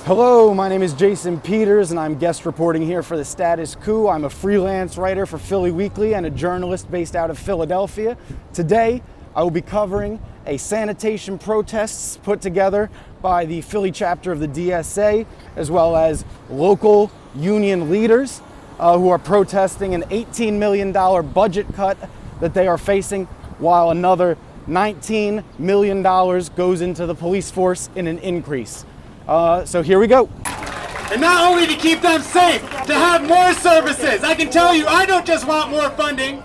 Hello, my name is Jason Peters and I'm guest reporting here for the Status Coup. I'm a freelance writer for Philly Weekly and a journalist based out of Philadelphia. Today, I will be covering a sanitation protests put together by the Philly chapter of the DSA, as well as local union leaders who are protesting an $18 million budget cut that they are facing, while another $19 million goes into the police force in an increase. So here we go. And not only to keep them safe, to have more services. I can tell you, I don't just want more funding.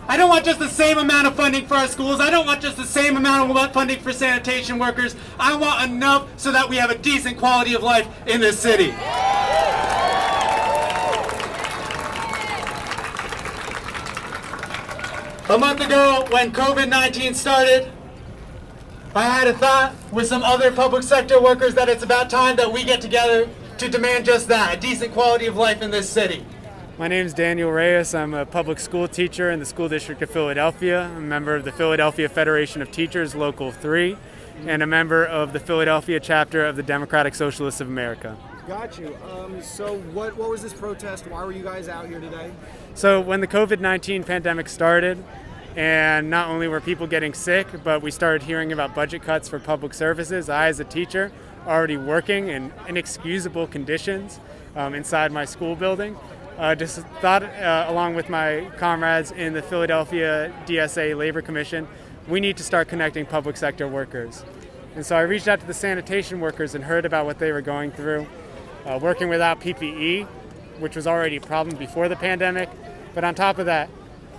I don't want just the same amount of funding for our schools. I don't want just the same amount of funding for sanitation workers. I want enough so that we have a decent quality of life in this city. A month ago, when COVID-19 started, I had a thought with some other public sector workers that it's about time that we get together to demand just that, a decent quality of life in this city. My name is Daniel Reyes. I'm a public school teacher in the School District of Philadelphia. I'm a member of the Philadelphia Federation of Teachers, Local 3, and a member of the Philadelphia chapter of the Democratic Socialists of America. Got you. So what was this protest? Why were you guys out here today? So when the COVID-19 pandemic started, and not only were people getting sick, but we started hearing about budget cuts for public services. I, as a teacher, already working in inexcusable conditions inside my school building, just thought, along with my comrades in the Philadelphia DSA Labor Commission, we need to start connecting public sector workers. And so I reached out to the sanitation workers and heard about what they were going through, working without PPE, which was already a problem before the pandemic. But on top of that,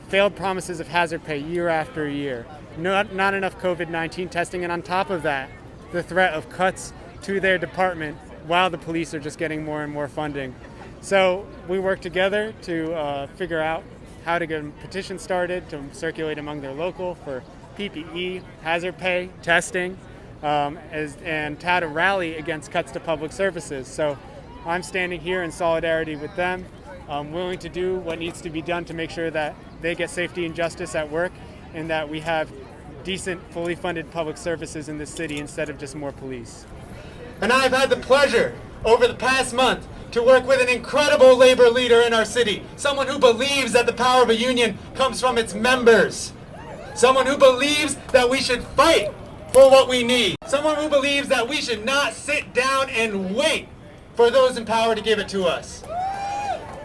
failed promises of hazard pay year after year, not enough COVID-19 testing, and on top of that, the threat of cuts to their department while the police are just getting more and more funding. So we worked together to figure out how to get a petition started to circulate among their local for PPE, hazard pay, testing, and how to rally against cuts to public services. So I'm standing here in solidarity with them. I'm willing to do what needs to be done to make sure that they get safety and justice at work and that we have decent, fully funded public services in this city instead of just more police. And I've had the pleasure over the past month to work with an incredible labor leader in our city, someone who believes that the power of a union comes from its members, someone who believes that we should fight for what we need, someone who believes that we should not sit down and wait for those in power to give it to us.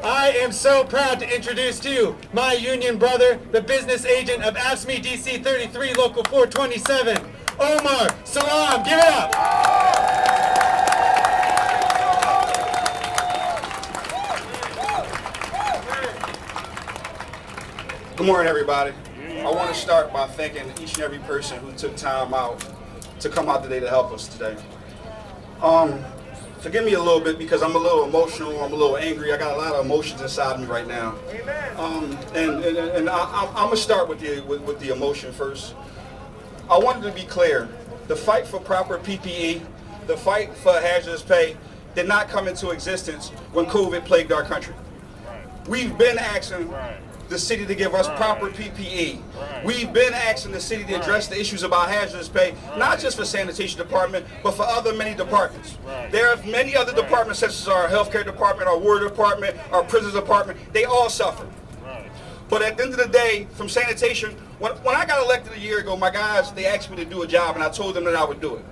I am so proud to introduce to you my union brother, the business agent of AFSCME DC 33 Local 427, Omar Salam. Give it up. Good morning, everybody. I want to start by thanking each and every person who took time out to come out today to help us today. Forgive me a little bit because I'm a little emotional, I'm a little angry. I got a lot of emotions inside me right now. And I'm gonna start with the emotion first. I wanted to be clear. The fight for proper PPE, the fight for hazardous pay did not come into existence when COVID plagued our country. We've been asking the city to give us proper PPE. We've been asking the city to address the issues about hazardous pay, not just for sanitation department, but for many departments. There are many other departments, such as our healthcare department, our water department, our prisons department. They all suffer. But at the end of the day, from sanitation, when I got elected a year ago, my guys, they asked me to do a job, and I told them that I would do it.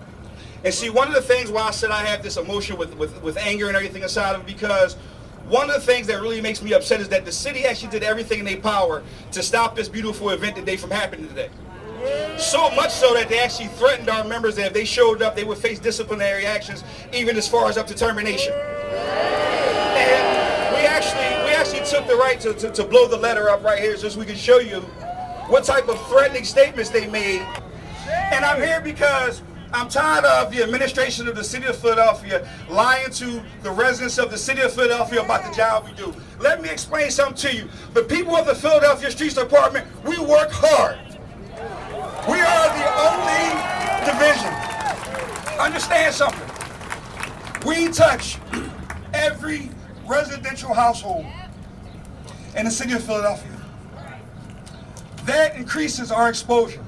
And see, one of the things why I said I have this emotion with anger and everything inside of it, because one of the things that really makes me upset is that the city actually did everything in their power to stop this beautiful event today from happening today. So much so that they actually threatened our members that if they showed up, they would face disciplinary actions, even as far as up to termination. And we actually took the right to blow the letter up right here so we can show you what type of threatening statements they made. And I'm here because I'm tired of the administration of the city of Philadelphia lying to the residents of the city of Philadelphia about the job we do. Let me explain something to you. The people of the Philadelphia Streets Department, we work hard. We are the only division. Understand something. We touch every residential household in the city of Philadelphia. That increases our exposure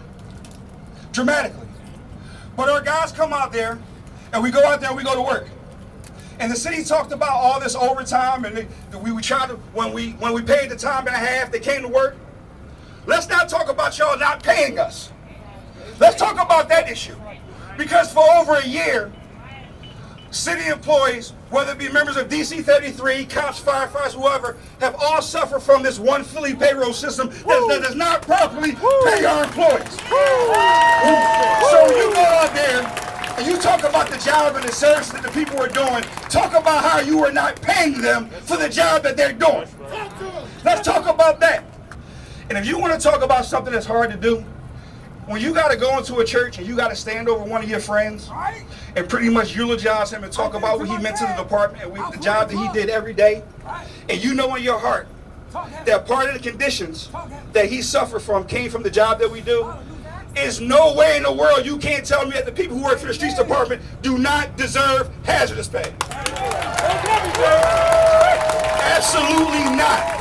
dramatically. But our guys come out there, and we go out there and we go to work. And the city talked about all this overtime, and we tried to, when we paid the time and a half, they came to work. Let's not talk about y'all not paying us. Let's talk about that issue. Because for over a year, city employees, whether it be members of DC 33, cops, firefighters, whoever, have all suffered from this one Philly payroll system that does not properly pay our employees. So you go out there and you talk about the job and the service that the people are doing. Talk about how you are not paying them for the job that they're doing. Let's talk about that. And if you want to talk about something that's hard to do, when you got to go into a church and you got to stand over one of your friends and pretty much eulogize him and talk about what he meant to the department and the job that he did every day, and you know in your heart that part of the conditions that he suffered from came from the job that we do, there's no way in the world you can't tell me that the people who work for the streets department do not deserve hazardous pay. Absolutely not.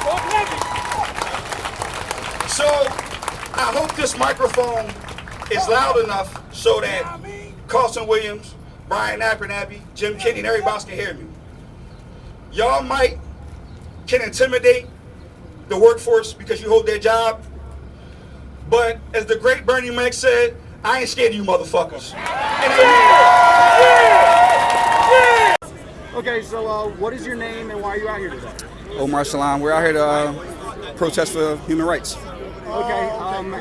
So I hope this microphone is loud enough so that Carlson Williams, Brian Abernathy, Jim Kinney, and everybody else can hear me. Y'all can intimidate the workforce because you hold their job. But as the great Bernie Mac said, I ain't scared of you motherfuckers. Okay, so what is your name and why are you out here today? Omar Salam. We're out here to protest for human rights. Okay,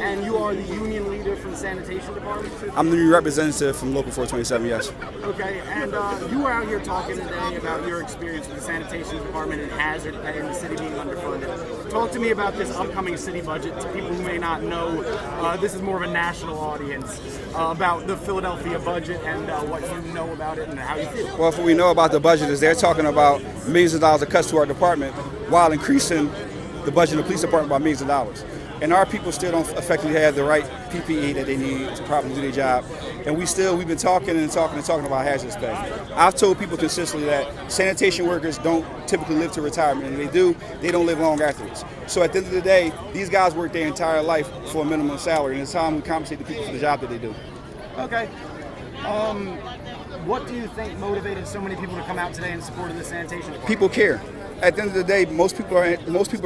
and you are the union leader from the Sanitation Department? I'm the new representative from Local 427, yes. Okay, and you were out here talking today about your experience with the Sanitation Department and hazard pay and the city being underfunded. Talk to me about this upcoming city budget to people who may not know. This is more of a national audience about the Philadelphia budget and what you know about it and how you feel. Well, what we know about the budget is they're talking about millions of dollars of cuts to our department while increasing the budget of the police department by millions of dollars. And our people still don't effectively have the right PPE that they need to properly do their job. And we've been talking about hazardous pay. I've told people consistently that sanitation workers don't typically live to retirement, and if they do, they don't live long afterwards. So at the end of the day, these guys work their entire life for a minimum salary, and it's time we compensate the people for the job that they do. Okay. What do you think motivated so many people to come out today in support of the sanitation department? People care. At the end of the day, most people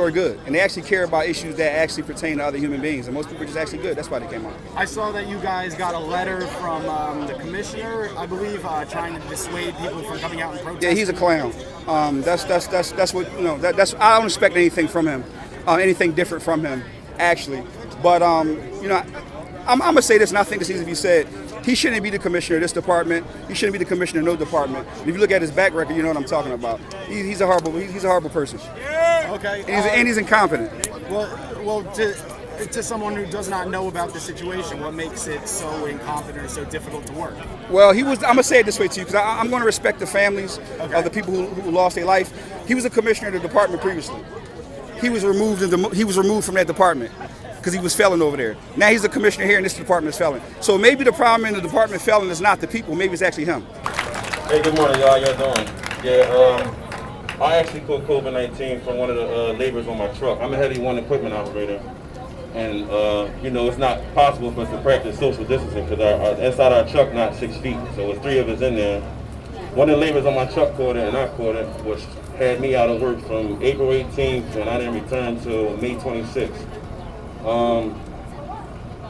are good, and they actually care about issues that actually pertain to other human beings, and most people are just actually good. That's why they came out. I saw that you guys got a letter from the commissioner, I believe, trying to dissuade people from coming out and protesting. Yeah, he's a clown. That's what That's I don't expect anything from him, anything different from him, actually. But I'm gonna say this, and I think this needs to be said. He shouldn't be the commissioner of this department. He shouldn't be the commissioner of no department. And if you look at his back record, you know what I'm talking about. He's a horrible person. Okay. And he's incompetent. Well, to someone who does not know about the situation, what makes it so incompetent or so difficult to work? Well, I'm gonna say it this way to you because I'm gonna respect the families of the people who lost their life. He was a commissioner of the department previously. He was removed from that department because he was failing over there. Now he's a commissioner here, and this department is failing. So maybe the problem in the department failing is not the people. Maybe it's actually him. Hey, good morning, y'all. How y'all doing? Yeah, I actually caught COVID-19 from one of the laborers on my truck. I'm a heavy one equipment operator, and it's not possible for us to practice social distancing because inside our truck not 6 feet. So it's 3 of us in there. One of the laborers on my truck caught it, and I caught it, which had me out of work from April 18th, and I didn't return till May 26th.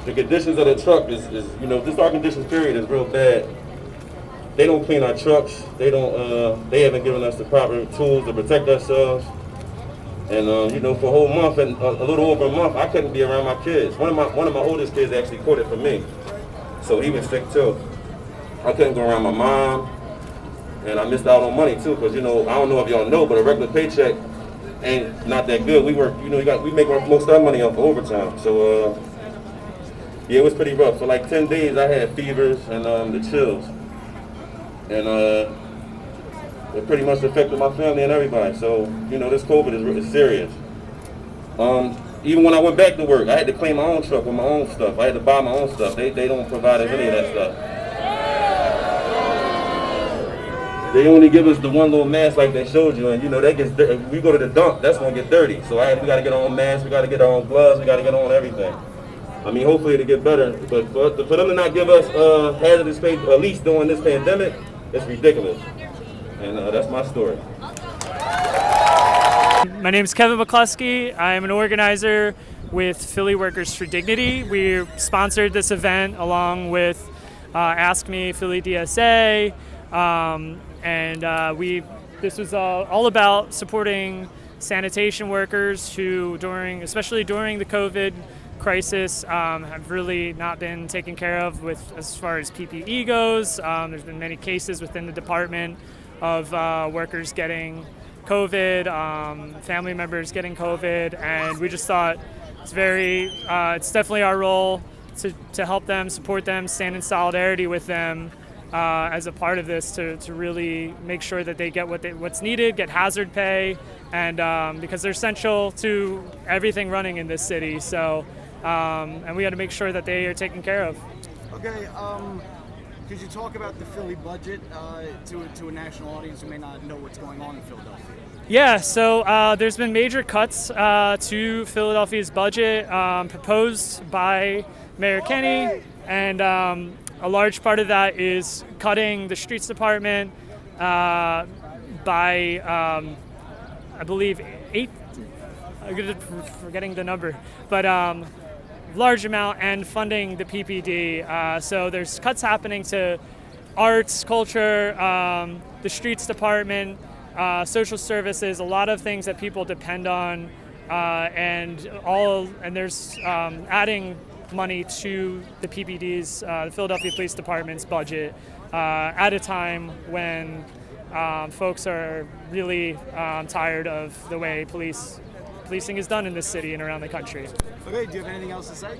The conditions of the truck this our conditions period is real bad. They don't clean our trucks. They haven't given us the proper tools to protect ourselves. And for a whole month and a little over a month, I couldn't be around my kids. One of my oldest kids actually caught it for me, so he was sick too. I couldn't go around my mom, and I missed out on money too, because I don't know if y'all know, but a regular paycheck ain't not that good. We work, we make most of our money off of overtime. So yeah, it was pretty rough. For like 10 days, I had fevers and the chills, and it pretty much affected my family and everybody. So this COVID is serious. Even when I went back to work, I had to clean my own truck with my own stuff. I had to buy my own stuff. They don't provide us any of that stuff. They only give us the one little mask like they showed you, and that gets dirty. We go to the dump, that's gonna get dirty. So we gotta get our own masks, we gotta get our own gloves, we gotta get on everything. I mean, hopefully it'll get better, but for them to not give us hazardous pay, at least during this pandemic, it's ridiculous. And that's my story. My name is Kevin McCluskey. I am an organizer with Philly Workers for Dignity. We sponsored this event along with Ask Me Philly DSA, this was all about supporting sanitation workers who, especially during the COVID crisis, have really not been taken care of as far as PPE goes. There's been many cases within the department of workers getting COVID, family members getting COVID, and we just thought it's definitely our role to help them, support them, stand in solidarity with them as a part of this to really make sure that they get what's needed, get hazard pay, and because they're essential to everything running in this city. So, and we got to make sure that they are taken care of. Okay, could you talk about the Philly budget to a national audience who may not know what's going on in Philadelphia? Yeah, so there's been major cuts to Philadelphia's budget proposed by Mayor Kenny, and a large part of that is cutting the streets department by, I believe, I'm forgetting the number, but large amount, and funding the PPD. So there's cuts happening to arts, culture, the streets department, social services, a lot of things that people depend on, and there's adding money to the PPD's, the Philadelphia Police Department's budget at a time when folks are really tired of the way policing is done in this city and around the country. Okay, do you have anything else to say?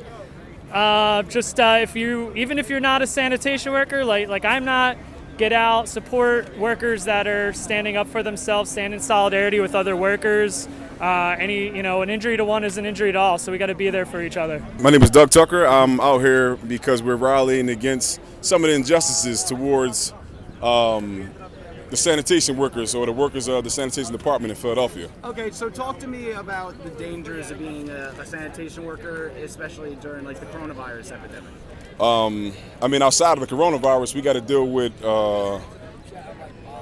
Even if you're not a sanitation worker, like I'm not, get out, support workers that are standing up for themselves, stand in solidarity with other workers. An injury to one is an injury to all, so we got to be there for each other. My name is Doug Tucker. I'm out here because we're rallying against some of the injustices towards the sanitation workers, or the workers of the sanitation department in Philadelphia. Okay, so talk to me about the dangers of being a sanitation worker, especially during the coronavirus epidemic. Outside of the coronavirus, we got to deal with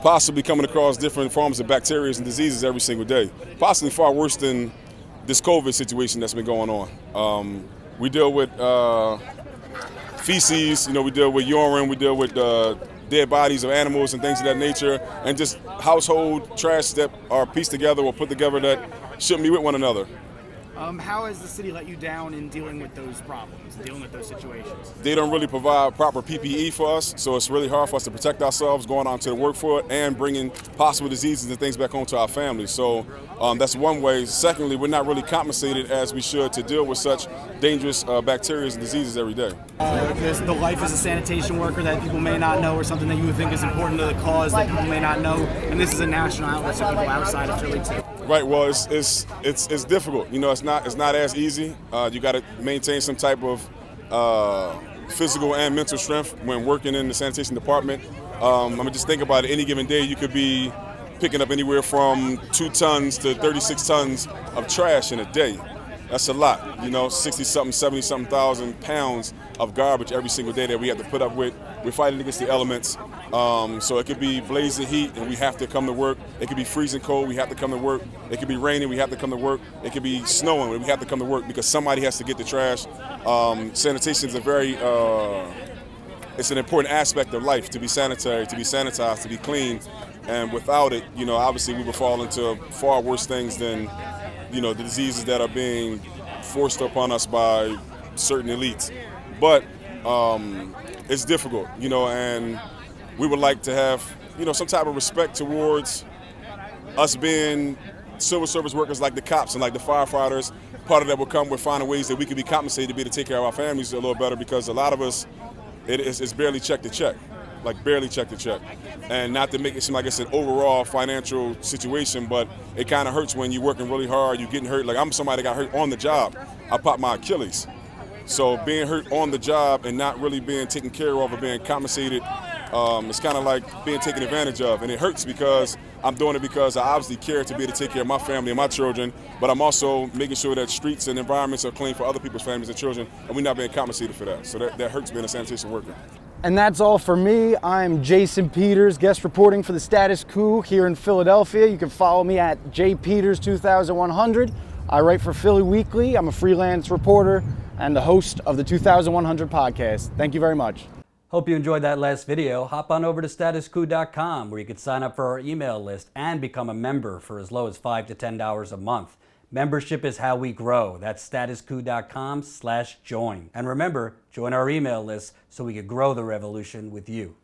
possibly coming across different forms of bacteria and diseases every single day, possibly far worse than this COVID situation that's been going on. We deal with feces, we deal with urine, we deal with dead bodies of animals and things of that nature, and just household trash that are pieced together or put together that shouldn't be with one another. How has the city let you down in dealing with those problems, dealing with those situations? They don't really provide proper PPE for us, so it's really hard for us to protect ourselves going on to the work for it and bringing possible diseases and things back home to our families. So that's one way. Secondly, we're not really compensated as we should to deal with such dangerous bacteria and diseases every day. The life as a sanitation worker that people may not know, or something that you would think is important to the cause that people may not know, and this is a national outlet, so people outside of Philly too. Right. Well, it's difficult. It's not as easy. You got to maintain some type of physical and mental strength when working in the sanitation department. Just think about it. Any given day, you could be picking up anywhere from 2 tons to 36 tons of trash in a day. That's a lot. 60-something, 70-something thousand pounds of garbage every single day that we have to put up with. We're fighting against the elements. So it could be blazing heat and we have to come to work. It could be freezing cold, we have to come to work. It could be raining, we have to come to work. It could be snowing, we have to come to work because somebody has to get the trash. Sanitation is it's an important aspect of life, to be sanitary, to be sanitized, to be clean. And without it, obviously we would fall into far worse things than, the diseases that are being forced upon us by certain elites. But it's difficult, and we would like to have, some type of respect towards us being civil service workers like the cops and like the firefighters. Part of that will come with finding ways that we can be compensated to be able to take care of our families a little better, because a lot of us, it's barely check to check, barely check to check. And not to make it seem like it's an overall financial situation, but it kind of hurts when you're working really hard, you're getting hurt. Like I'm somebody that got hurt on the job. I popped my Achilles. So being hurt on the job and not really being taken care of or being compensated, it's kind of like being taken advantage of. And it hurts because I'm doing it because I obviously care to be able to take care of my family and my children, but I'm also making sure that streets and environments are clean for other people's families and children, and we're not being compensated for that. So that hurts being a sanitation worker. And that's all for me. I'm Jason Peters, guest reporting for the Status Coup here in Philadelphia. You can follow me at jpeters2100. I write for Philly Weekly. I'm a freelance reporter and the host of the 2100 podcast. Thank you very much. Hope you enjoyed that last video. Hop on over to statuscoup.com where you can sign up for our email list and become a member for as low as $5 to $10 a month. Membership is how we grow. That's statuscoup.com/join. And remember, join our email list so we can grow the revolution with you.